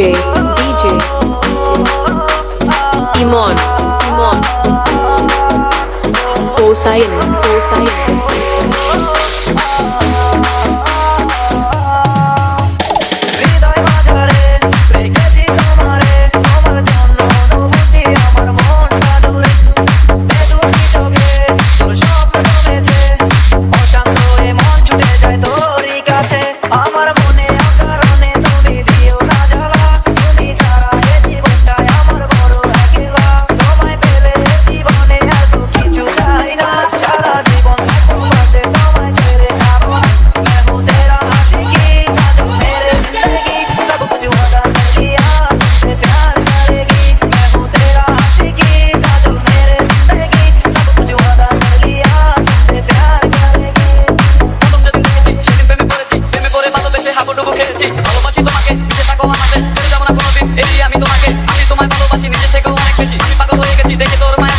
DJ Imon Hossain ভালোবাসি তোমাকে মিশে থাকো আমাদের ছেড়ে যাবো না কোনোদিন এই আমি তোমাকে আমি তোমায় ভালোবাসি নিজে থেকে অনেক বেশি আমি পাগল হয়ে গেছি দেখে তোর মায়া